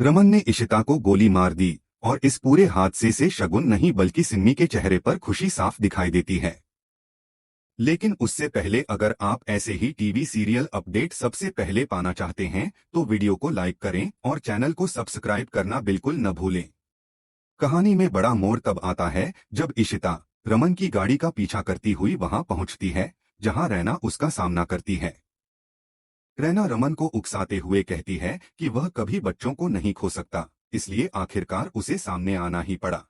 रमन ने इशिता को गोली मार दी और इस पूरे हादसे से शगुन नहीं बल्कि सिम्मी के चेहरे पर खुशी साफ दिखाई देती है। लेकिन उससे पहले अगर आप ऐसे ही टीवी सीरियल अपडेट सबसे पहले पाना चाहते हैं तो वीडियो को लाइक करें और चैनल को सब्सक्राइब करना बिल्कुल न भूलें। कहानी में बड़ा मोड़ तब आता है जब इशिता रमन की गाड़ी का पीछा करती हुई वहां पहुंचती है जहां रैना उसका सामना करती है। रैना रमन को उकसाते हुए कहती है कि वह कभी बच्चों को नहीं खो सकता, इसलिए आखिरकार उसे सामने आना ही पड़ा।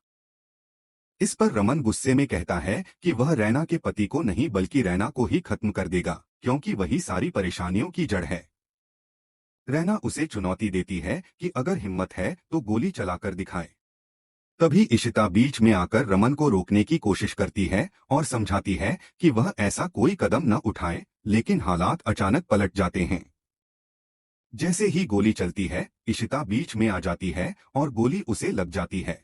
इस पर रमन गुस्से में कहता है कि वह रैना के पति को नहीं बल्कि रैना को ही खत्म कर देगा, क्योंकि वही सारी परेशानियों की जड़ है। रैना उसे चुनौती देती है कि अगर हिम्मत है तो गोली चलाकर दिखाए। तभी इशिता बीच में आकर रमन को रोकने की कोशिश करती है और समझाती है कि वह ऐसा कोई कदम न उठाए, लेकिन हालात अचानक पलट जाते हैं। जैसे ही गोली चलती है, इशिता बीच में आ जाती है और गोली उसे लग जाती है।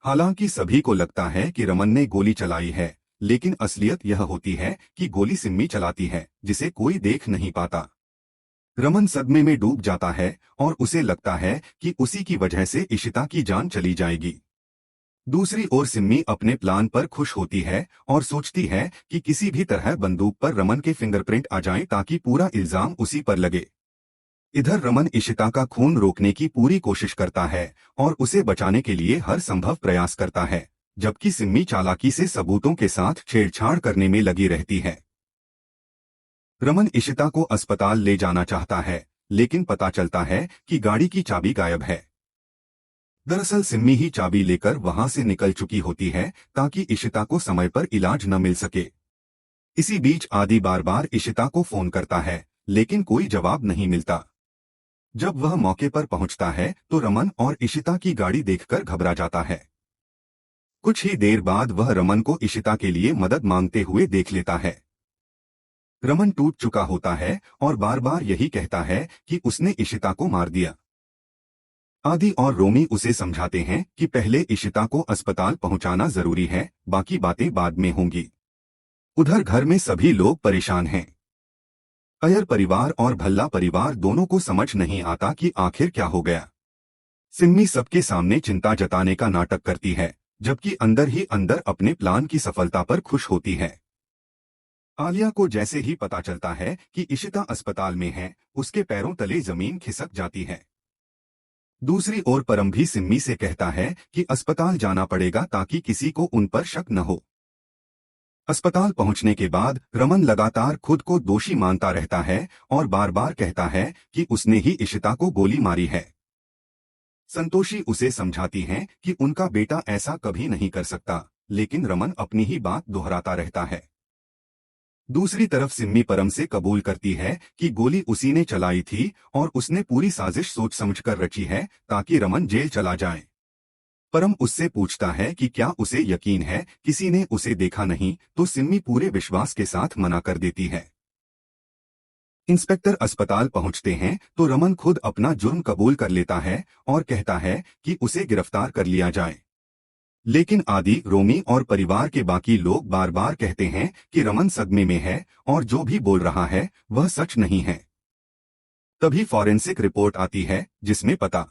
हालांकि सभी को लगता है कि रमन ने गोली चलाई है, लेकिन असलियत यह होती है कि गोली सिम्मी चलाती है, जिसे कोई देख नहीं पाता। रमन सदमे में डूब जाता है और उसे लगता है कि उसी की वजह से इशिता की जान चली जाएगी। दूसरी ओर सिम्मी अपने प्लान पर खुश होती है और सोचती है कि किसी भी तरह बंदूक पर रमन के फिंगरप्रिंट आ जाएं ताकि पूरा इल्जाम उसी पर लगे। इधर रमन इशिता का खून रोकने की पूरी कोशिश करता है और उसे बचाने के लिए हर संभव प्रयास करता है, जबकि सिम्मी चालाकी से सबूतों के साथ छेड़छाड़ करने में लगी रहती है। रमन इशिता को अस्पताल ले जाना चाहता है, लेकिन पता चलता है कि गाड़ी की चाबी गायब है। दरअसल सिम्मी ही चाबी लेकर वहां से निकल चुकी होती है ताकि इशिता को समय पर इलाज न मिल सके। इसी बीच आदि बार बार इशिता को फोन करता है, लेकिन कोई जवाब नहीं मिलता। जब वह मौके पर पहुंचता है तो रमन और इशिता की गाड़ी देखकर घबरा जाता है। कुछ ही देर बाद वह रमन को इशिता के लिए मदद मांगते हुए देख लेता है। रमन टूट चुका होता है और बार बार यही कहता है कि उसने इशिता को मार दिया। आदि और रोमी उसे समझाते हैं कि पहले इशिता को अस्पताल पहुंचाना जरूरी है, बाकी बातें बाद में होंगी। उधर घर में सभी लोग परेशान हैं। अय्यर परिवार और भल्ला परिवार दोनों को समझ नहीं आता कि आखिर क्या हो गया। सिम्मी सबके सामने चिंता जताने का नाटक करती है, जबकि अंदर ही अंदर अपने प्लान की सफलता पर खुश होती है। आलिया को जैसे ही पता चलता है कि इशिता अस्पताल में है, उसके पैरों तले जमीन खिसक जाती है। दूसरी ओर परम भी सिम्मी से कहता है कि अस्पताल जाना पड़ेगा ताकि किसी को उन पर शक न हो। अस्पताल पहुंचने के बाद रमन लगातार खुद को दोषी मानता रहता है और बार बार कहता है कि उसने ही इशिता को गोली मारी है। संतोषी उसे समझाती हैं कि उनका बेटा ऐसा कभी नहीं कर सकता, लेकिन रमन अपनी ही बात दोहराता रहता है। दूसरी तरफ सिम्मी परम से कबूल करती है कि गोली उसी ने चलाई थी और उसने पूरी साजिश सोच समझकर रची है ताकि रमन जेल चला जाए। परम उससे पूछता है कि क्या उसे यकीन है किसी ने उसे देखा नहीं, तो सिम्मी पूरे विश्वास के साथ मना कर देती है। इंस्पेक्टर अस्पताल पहुंचते हैं तो रमन खुद अपना जुर्म कबूल कर लेता है और कहता है कि उसे गिरफ्तार कर लिया जाए। लेकिन आदि, रोमी और परिवार के बाकी लोग बार बार कहते हैं कि रमन सदमे में है और जो भी बोल रहा है वह सच नहीं है। तभी फॉरेंसिक रिपोर्ट आती है जिसमें पता